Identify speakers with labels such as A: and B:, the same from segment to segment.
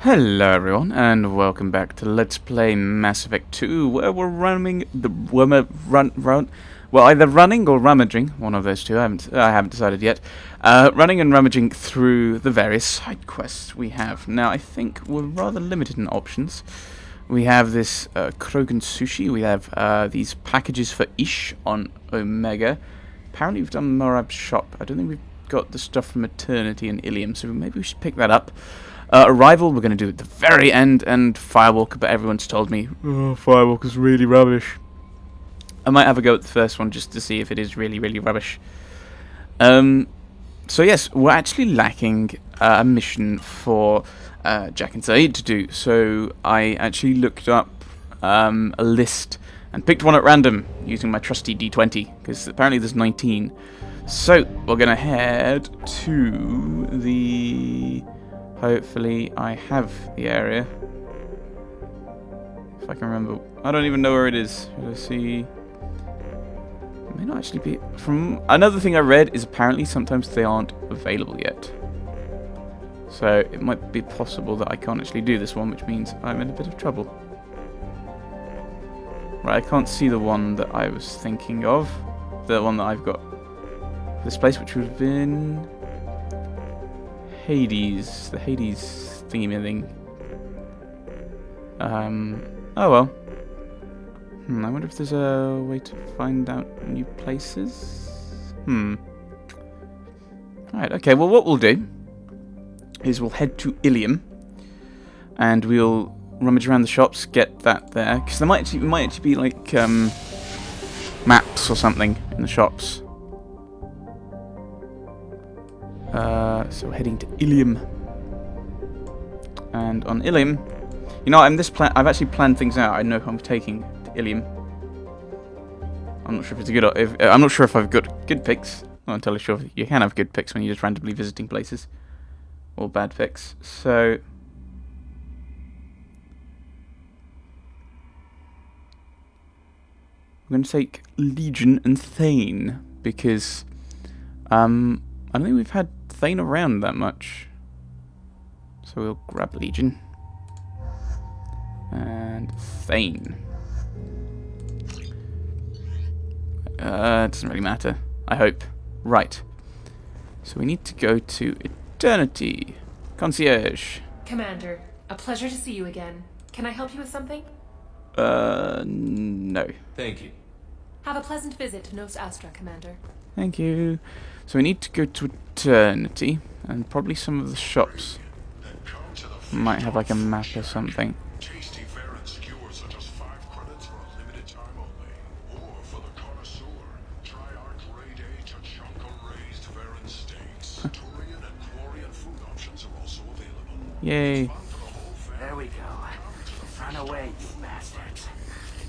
A: Hello everyone, and welcome back to Let's Play Mass Effect 2, where we're running the well, either running or rummaging, one of those two. I haven't decided yet. Running and rummaging through the various side quests we have. Now, I think we're rather limited in options. We have this Krogan sushi. We have these packages for Ish on Omega. Apparently, we've done Morab's shop. I don't think we've got the stuff from Eternity and Ilium, so maybe we should pick that up. Arrival, we're going to do at the very end, and Firewalker, but everyone's told me, oh, Firewalker's really rubbish. I might have a go at the first one just to see if it is really, really rubbish. So yes, we're actually lacking a mission for Jack and Saeed to do, so I actually looked up a list and picked one at random using my trusty D20, because apparently there's 19. So, we're going to head to the... Hopefully I have the area. If I can remember. I don't even know where it is. Let's see. It may not actually be... From another thing I read is apparently sometimes they aren't available yet. So it might be possible that I can't actually do this one, which means I'm in a bit of trouble. Right, I can't see the one that I was thinking of. The one that I've got. This place, which would have been... Hades, the Hades thingy thing. Oh well. I wonder if there's a way to find out new places. Alright, okay, well what we'll do is we'll head to Ilium and we'll rummage around the shops, get that there. Because there might actually be like maps or something in the shops. So we're heading to Ilium, and on Ilium, you know, I've actually planned things out. I know who I'm taking to Ilium. I'm not sure if it's a good. I'm not sure if I've got good picks. I'm not entirely sure. You can have good picks when you're just randomly visiting places, or bad picks. So I'm going to take Legion and Thane because I don't think we've had Thane around that much. So we'll grab Legion. And Thane. It doesn't really matter, I hope. Right. So we need to go to Eternity. Concierge.
B: Commander, a pleasure to see you again. Can I help you with something?
A: No.
C: Thank you.
B: Have a pleasant visit to Nos Astra, Commander.
A: Thank you. So we need to go to Eternity, and probably some of the shops might have like a map or something.
D: Tasty Farron skewers are just 5 credits for a limited time only. Or for the connoisseur, try our grade A Tachanka raised Farron steaks. Turian and Quarian food options are also available.
A: Yay.
E: There we go. Run away, you bastards.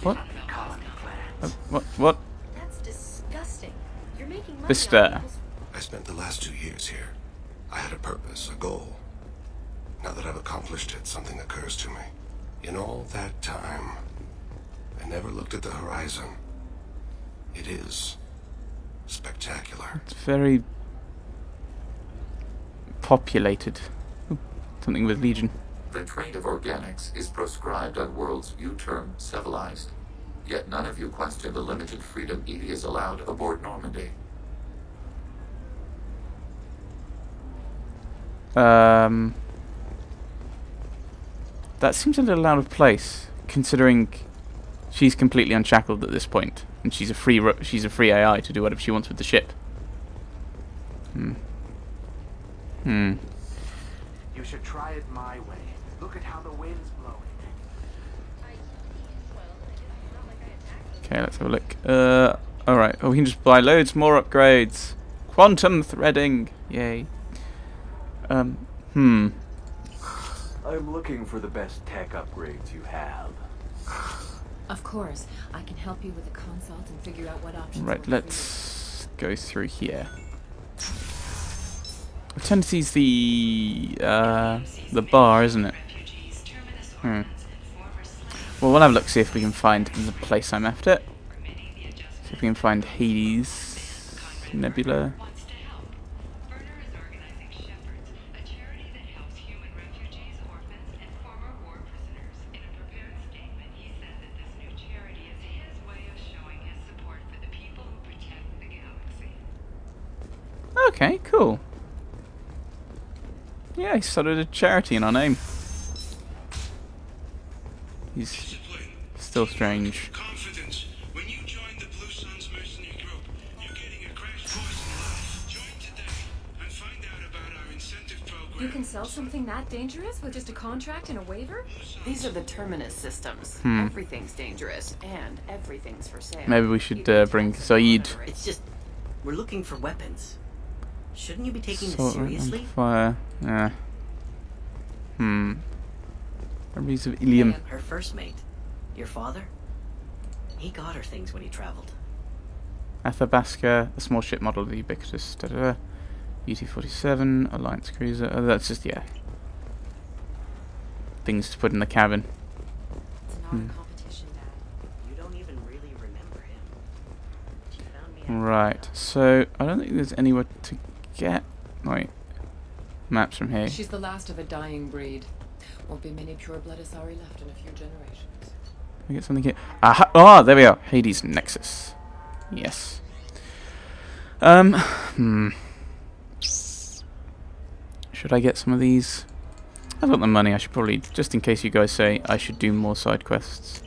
A: What?
E: Colony plan.
A: What?
B: That's disgusting. You're making money
A: Vista.
D: I spent the last 2 years here. I had a purpose, a goal. Now that I've accomplished it, something occurs to me. In all that time, I never looked at the horizon. It is spectacular.
A: It's very populated. Ooh, something with Legion.
F: The trade of organics is proscribed on worlds you term civilized. Yet none of you question the limited freedom EDI is allowed aboard Normandy.
A: That seems a little out of place, considering she's completely unshackled at this point, and she's a free AI to do whatever she wants with the ship.
E: You should try it my way. Look at how the wind's blowing.
A: Okay, let's have a look. Alright. Oh, we can just buy loads more upgrades. Quantum threading. Yay.
G: I'm looking for the best tech upgrades you have.
B: Of course, I can help you with a consult and figure out what options.
A: Right,
B: work for
A: let's go through here. Eternity's the bar, isn't it? Well, we'll have a look, see if we can find the place I'm after. See if we can find Hades Nebula. Okay, cool. Yeah, he started a charity in our name. He's still strange.
C: Confidence. When you join the Blue Suns mercenary group, you're getting a crash course in life. Join today and find out about our incentive program.
B: You can sell something that dangerous with just a contract and a waiver?
H: These are the Terminus systems.
A: Hmm.
H: Everything's dangerous, and everything's for sale.
A: Maybe we should bring Saeed.
I: It's just, we're looking for weapons. Shouldn't you be taking this
A: Assault rifle,
I: seriously?
A: fire. Yeah. Memories of Ilium.
I: Her first mate, your father, he got her things when he traveled.
A: Athabasca, a small ship model of the ubiquitous UT-47, Alliance cruiser. Oh, that's just, yeah. Things to put in the cabin.
B: It's not a competition, Dad.
I: You don't even really remember him. She found me
A: Right, so I don't think there's anywhere to get. Wait. Maps from here.
B: She's the last of a dying breed. Won't be many pure-blood Asari left in a few generations.
A: Can we get something here? Aha! Oh, there we are. Hades Nexus. Yes. Should I get some of these? I've got the money. I should probably, just in case you guys say I should do more side quests.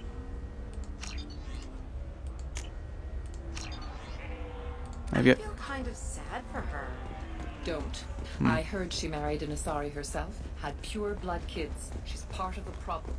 A: Have you?
B: I feel kind of sad for her. Don't. I heard she married an Asari herself, had pure-blood kids. She's part of the problem.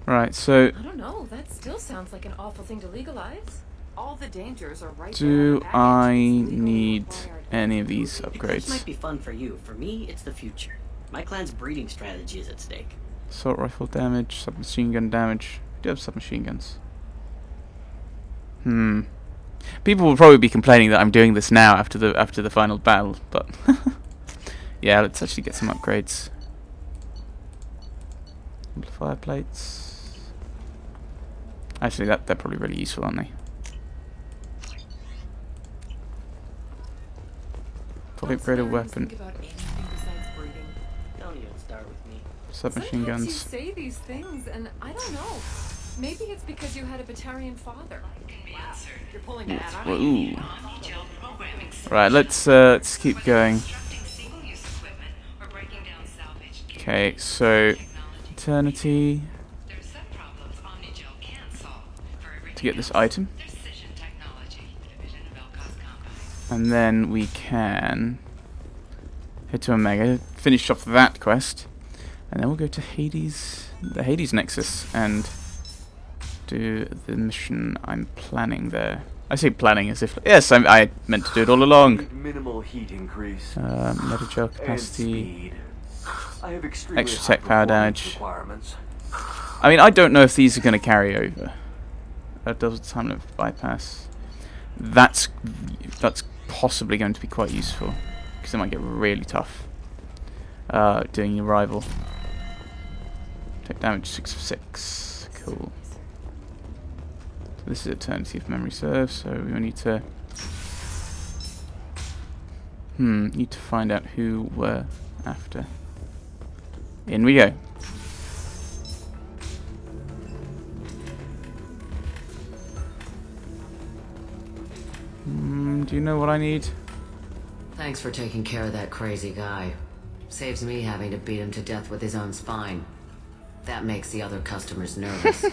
A: Right, so
B: I don't know. That still sounds like an awful thing to legalize.
H: All the dangers are right there.
A: do
H: on the back
A: I
H: end. It's legally
A: need
H: required.
A: any of these
I: This
A: upgrades?
I: might be fun for you. For me, it's the future. My clan's breeding strategy is at stake.
A: Assault rifle damage, submachine gun damage. We do have submachine guns. People will probably be complaining that I'm doing this now after the final battle, but yeah, let's actually get some upgrades. Amplifier plates. Actually, they're probably really useful, aren't they? Fully
B: Don't
A: upgraded
B: Samaritans
A: weapon,
B: think about anything besides breeding?
I: Don't even start with me.
A: submachine
B: Sometimes you
A: guns.
B: say these things, and I don't know. Maybe it's because you had a Batarian father.
H: Wow, you're pulling that out.
A: Ooh. Right, let's keep going. Okay, so Eternity to get this item, and then we can head to Omega, finish off that quest, and then we'll go to Hades, the Hades Nexus, and do the mission I'm planning there. I say planning as if, yes, I meant to do it all along.
G: Minimal heat increase.
A: Metagel
G: And
A: capacity.
G: speed. I have extremely
A: Extra
G: high
A: tech power
G: performance
A: damage.
G: requirements.
A: I mean, I don't know if these are going to carry over. Double time of bypass. That's possibly going to be quite useful, because it might get really tough doing your rival. Take damage 6 of 6. Cool. So this is Eternity if memory serves, so we will need to find out who we're after. In we go. Do you know what I need?
J: Thanks for taking care of that crazy guy. Saves me having to beat him to death with his own spine. That makes the other customers nervous.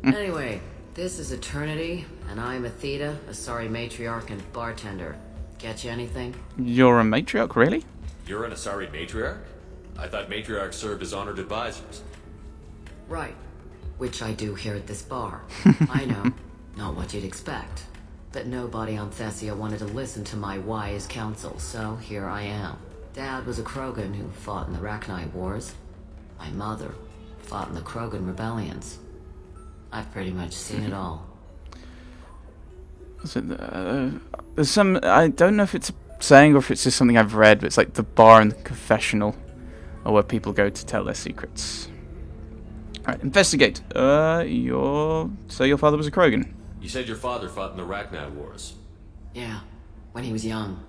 J: Anyway, this is Eternity, and I'm Athena, Asari matriarch and bartender. Get you anything?
A: You're a matriarch, really?
K: You're an Asari matriarch? I thought matriarchs served as honored advisors.
J: Right. Which I do here at this bar. I know. Not what you'd expect. But nobody on Thessia wanted to listen to my wise counsel, so here I am. Dad was a Krogan who fought in the Rachni Wars. My mother fought in the Krogan rebellions. I've pretty much seen it all.
A: Is it, there's some, I don't know if it's a saying or if it's just something I've read, but it's like the bar and the confessional are where people go to tell their secrets. Alright, investigate. So your father was a Krogan?
K: You said your father fought in the Rachni Wars.
J: Yeah, when he was young.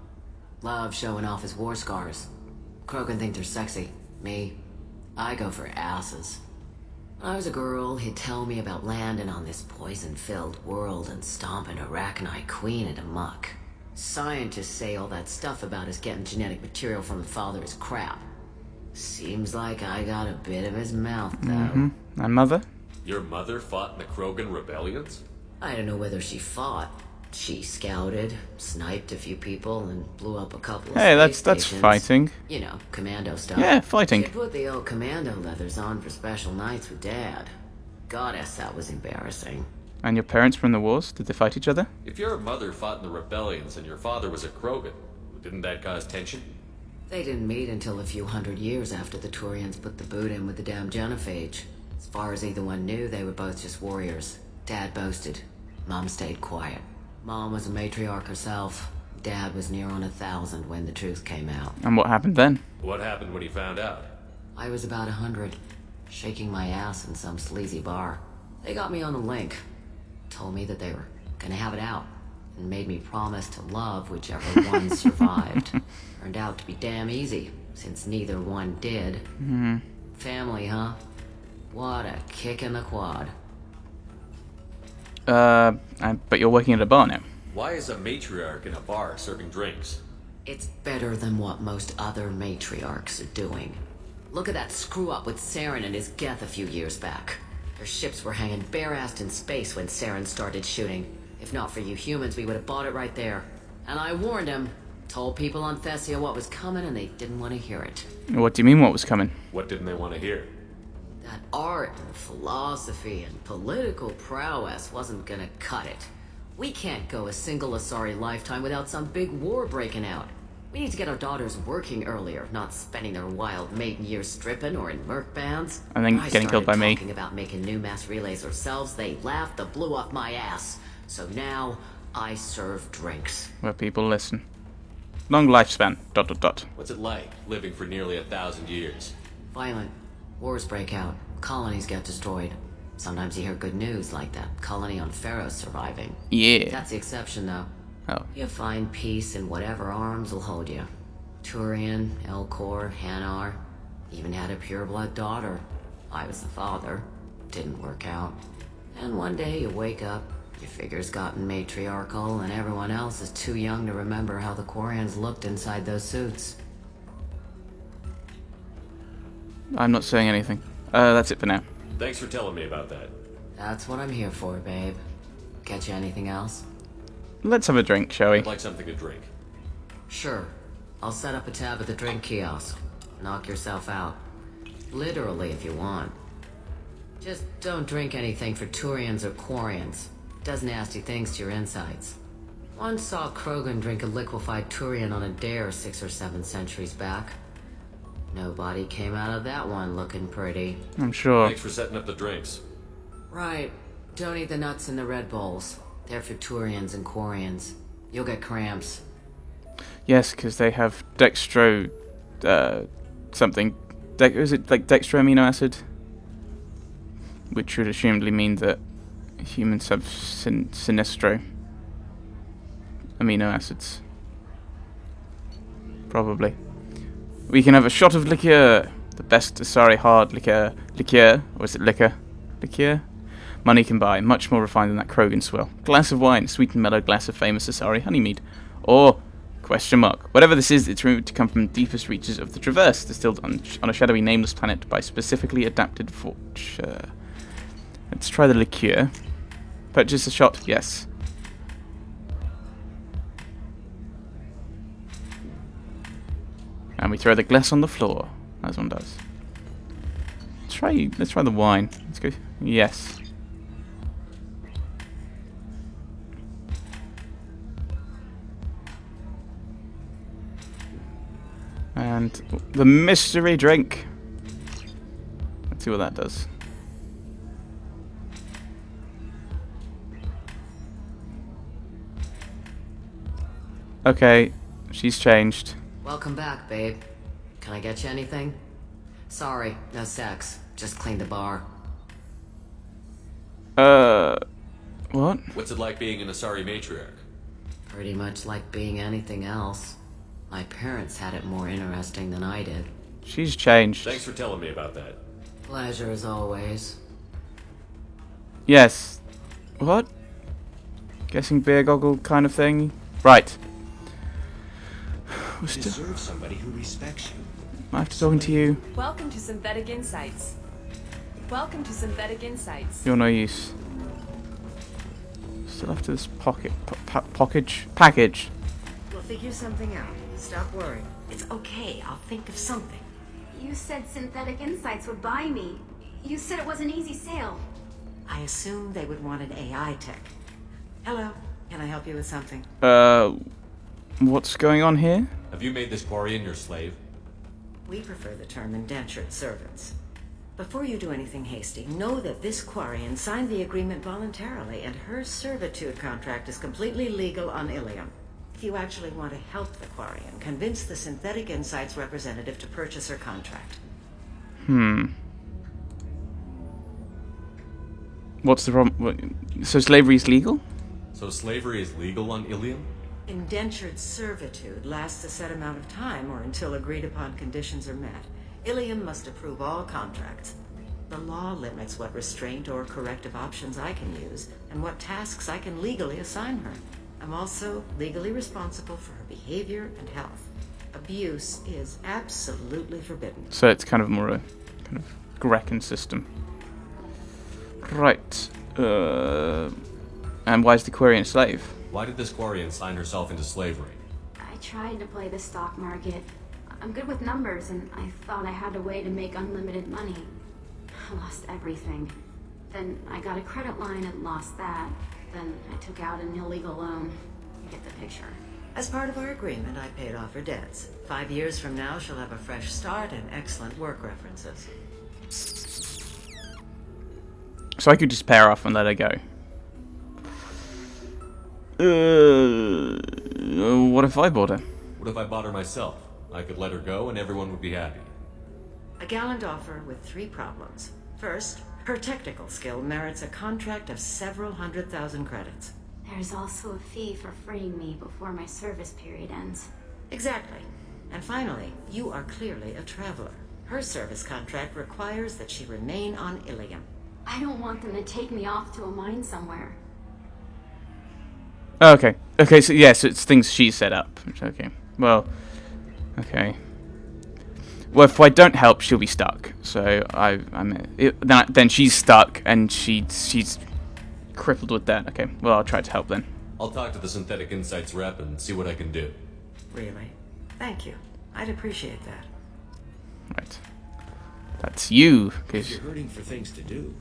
J: Loved showing off his war scars. Krogan think they're sexy. Me, I go for asses. When I was a girl, he'd tell me about landing on this poison-filled world and stomping a Rachni queen into muck. Scientists say all that stuff about us getting genetic material from the father is crap. Seems like I got a bit of his mouth, though.
A: And mother?
K: Your mother fought in the Krogan rebellions?
J: I don't know whether she fought. She scouted, sniped a few people, and blew up a couple of
A: Hey,
J: space
A: that's
J: stations.
A: fighting.
J: You know, commando stuff.
A: Yeah, fighting.
J: She put the old commando leathers on for special nights with Dad. Goddess, that was embarrassing.
A: And your parents were in the wars? Did they fight each other?
K: If your mother fought in the rebellions and your father was a Krogan, didn't that cause tension?
J: They didn't meet until a few hundred years after the Turians put the boot in with the damn genophage. As far as either one knew, they were both just warriors. Dad boasted. Mom stayed quiet. Mom was a matriarch herself. Dad was near on 1,000 when the truth came out.
A: And what happened then?
K: What happened when he found out?
J: I was about 100, shaking my ass in some sleazy bar. They got me on the link. Told me that they were gonna have it out, and made me promise to love whichever one survived. Turned out to be damn easy, since neither one did. Family, huh? What a kick in the quad.
A: But you're working at a bar now.
K: Why is a matriarch in a bar serving drinks?
J: It's better than what most other matriarchs are doing. Look at that screw-up with Saren and his Geth a few years back. Their ships were hanging bare-assed in space when Saren started shooting. If not for you humans, we would have bought it right there. And I warned him. Told people on Thessia what was coming, and they didn't want to hear it.
A: What do you mean what was coming?
K: What didn't they want to hear?
J: That art and philosophy and political prowess wasn't gonna cut it. We can't go a single Asari lifetime without some big war breaking out. We need to get our daughters working earlier, not spending their wild maiden years stripping or in merc bands.
A: And then getting killed by me.
J: Talking about making new mass relays ourselves, they laughed and blew up my ass. So now I serve drinks.
A: Where people listen. Long lifespan. ...
K: What's it like, living for nearly 1,000 years?
J: Violent. Wars break out. Colonies get destroyed. Sometimes you hear good news, like that colony on Pharaoh surviving.
A: Yeah.
J: That's the exception, though.
A: Oh.
J: You find peace in whatever arms will hold you. Turian, Elcor, Hanar. Even had a pureblood daughter. I was the father. Didn't work out. And one day you wake up, your figure's gotten matriarchal, and everyone else is too young to remember how the Quarians looked inside those suits.
A: I'm not saying anything. That's it for now.
K: Thanks for telling me about that.
J: That's what I'm here for, babe. Catch you anything else?
A: Let's have a drink, shall we?
K: I'd like something to drink.
J: Sure. I'll set up a tab at the drink kiosk. Knock yourself out. Literally, if you want. Just don't drink anything for Turians or Quarians. Does nasty things to your insides. Once saw Krogan drink a liquefied Turian on a dare 6 or 7 centuries back. Nobody came out of that one looking pretty.
A: I'm sure.
K: Thanks for setting up the drinks.
J: Right. Don't eat the nuts in the Red Bowls. They're for Turians and Quarians. You'll get cramps.
A: Yes, because they have dextro... something. Is it like dextro amino acid? Which would assumedly mean that humans have sinestro amino acids. Probably. We can have a shot of liqueur. The best Asari hard liqueur. Liqueur? Or is it liquor? Liqueur? Money can buy. Much more refined than that Krogan swill. Glass of wine. Sweet and mellow glass of famous Asari honeymead. Or... question mark. Whatever this is, it's rumored to come from the deepest reaches of the Traverse, distilled on a shadowy nameless planet by specifically adapted forge. Let's try the liqueur. Purchase a shot? Yes. And we throw the glass on the floor, as one does. Let's try the wine. Let's go. Yes. And the mystery drink. Let's see what that does. Okay, she's changed.
J: Welcome back, babe. Can I get you anything? Sorry, no sex. Just clean the bar.
A: What?
K: What's it like being an Asari matriarch?
J: Pretty much like being anything else. My parents had it more interesting than I did.
A: She's changed.
K: Thanks for telling me about that.
J: Pleasure as always.
A: Yes. What? Guessing beer goggle kind of thing? Right. We're
L: You deserve somebody who respects you.
A: After talking to you,
B: Welcome to Synthetic Insights. Welcome to Synthetic Insights.
A: you're no use. Still after this package.
I: We'll figure something out. Stop worrying. It's okay. I'll think of something.
M: You said Synthetic Insights would buy me. You said it was an easy sale.
I: I assumed they would want an AI tech. Hello. Can I help you with something?
A: What's going on here?
K: Have you made this Quarian your slave?
I: We prefer the term indentured servants. Before you do anything hasty, know that this Quarian signed the agreement voluntarily, and her servitude contract is completely legal on Ilium. If you actually want to help the Quarian, convince the Synthetic Insights representative to purchase her contract.
A: What's the problem? So slavery is legal?
K: So slavery is legal on Ilium?
I: Indentured servitude lasts a set amount of time or until agreed upon conditions are met. Ilium must approve all contracts. The law limits what restraint or corrective options I can use and what tasks I can legally assign her. I'm also legally responsible for her behavior and health. Abuse is absolutely forbidden.
A: So it's kind of more a kind of Grecan system. Right. And why is the Quarian a slave?
K: Why did this Quarian sign herself into slavery?
M: I tried to play the stock market. I'm good with numbers, and I thought I had a way to make unlimited money. I lost everything. Then I got a credit line and lost that. Then I took out an illegal loan. You get the picture.
I: As part of our agreement, I paid off her debts. 5 years from now, she'll have a fresh start and excellent work references.
A: So I could just pair off and let her go. What if I bought her?
K: What if I bought her myself? I could let her go and everyone would be happy.
I: A gallant offer with 3 problems. First, her technical skill merits a contract of several 100,000 credits.
M: There's also a fee for freeing me before my service period ends.
I: Exactly. And finally, you are clearly a traveler. Her service contract requires that she remain on Ilium.
M: I don't want them to take me off to a mine somewhere.
A: Okay. Okay, so yes, it's things she set up. Okay. Well, okay. Well, if I don't help, she'll be stuck. So then she's stuck and she's crippled with that. Okay. Well, I'll try to help then.
K: I'll talk to the Synthetic Insights rep and see what I can do.
I: Really? Thank you. I'd appreciate that.
A: Right. That's you.
L: If you're hurting for things to do,